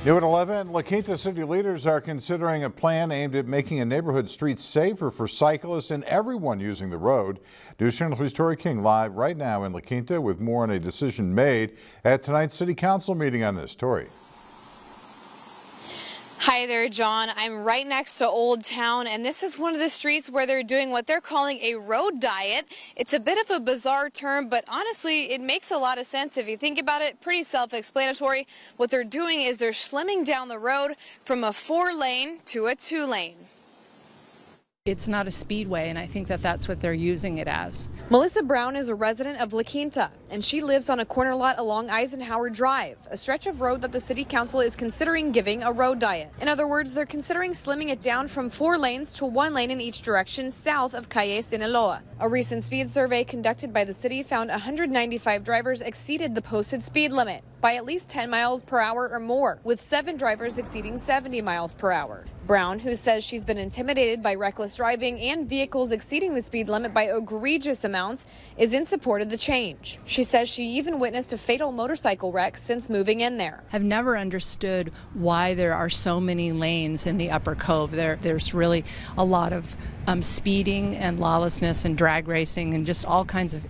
New at 11, La Quinta city leaders are considering a plan aimed at making a neighborhood street safer for cyclists and everyone using the road. News Channel 3's Tori King live right now in La Quinta with more on a decision made at tonight's city council meeting on this. Tori. Hi there, John. I'm right next to Old Town, and this is one of the streets where they're doing what they're calling a road diet. It's a bit of a bizarre term, but honestly, it makes a lot of sense if you think about it. Pretty self-explanatory. What they're doing is they're slimming down the road from a 4-lane to a 2-lane. It's not a speedway, and I think that that's what they're using it as. Melissa Brown is a resident of La Quinta, and she lives on a corner lot along Eisenhower Drive, a stretch of road that the city council is considering giving a road diet. In other words, they're considering slimming it down from 4 lanes to 1 lane in each direction south of Calle Sinaloa. A recent speed survey conducted by the city found 195 drivers exceeded the posted speed limit by at least 10 miles per hour or more, with 7 drivers exceeding 70 miles per hour. Brown, who says she's been intimidated by reckless driving and vehicles exceeding the speed limit by egregious amounts, is in support of the change. She says she even witnessed a fatal motorcycle wreck since moving in there. I've never understood why there are so many lanes in the Upper Cove. There's really a lot of speeding and lawlessness and drag racing and just all kinds of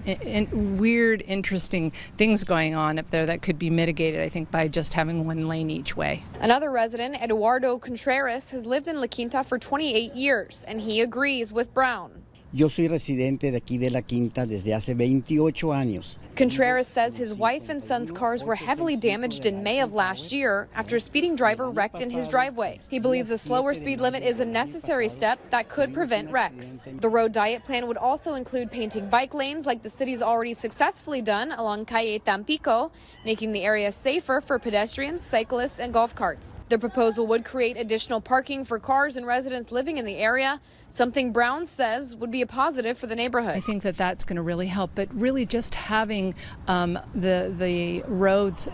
weird, interesting things going on up there that could be mitigated, I think, by just having 1 lane each way. Another resident, Eduardo Contreras, has lived in La Quinta for 28 years, and he agrees with Brown. Yo soy residente de aquí de La Quinta desde hace 28 años. Contreras says his wife and son's cars were heavily damaged in May of last year after a speeding driver wrecked in his driveway. He believes a slower speed limit is a necessary step that could prevent wrecks. The road diet plan would also include painting bike lanes like the city's already successfully done along Calle Tampico, making the area safer for pedestrians, cyclists, and golf carts. The proposal would create additional parking for cars and residents living in the area, something Brown says would be a positive for the neighborhood. I think that that's going to really help, but really just having the roads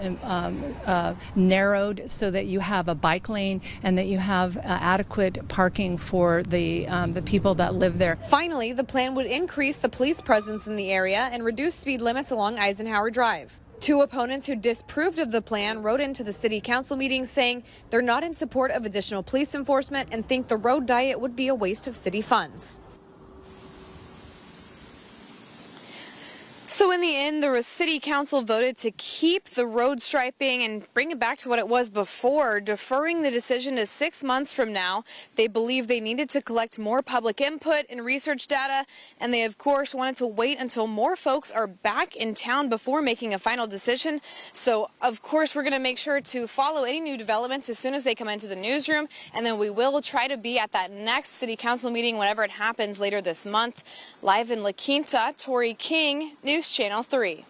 narrowed so that you have a bike lane and that you have adequate parking for the people that live there. Finally, the plan would increase the police presence in the area and reduce speed limits along Eisenhower Drive. 2 opponents who disapproved of the plan wrote into the city council meeting saying they're not in support of additional police enforcement and think the road diet would be a waste of city funds. So in the end, the city council voted to keep the road striping and bring it back to what it was before, deferring the decision to 6 months from now. They believe they needed to collect more public input and research data, and they, of course, wanted to wait until more folks are back in town before making a final decision. So, of course, we're going to make sure to follow any new developments as soon as they come into the newsroom, and then we will try to be at that next city council meeting whenever it happens later this month. Live in La Quinta, Tori King, News Channel 3.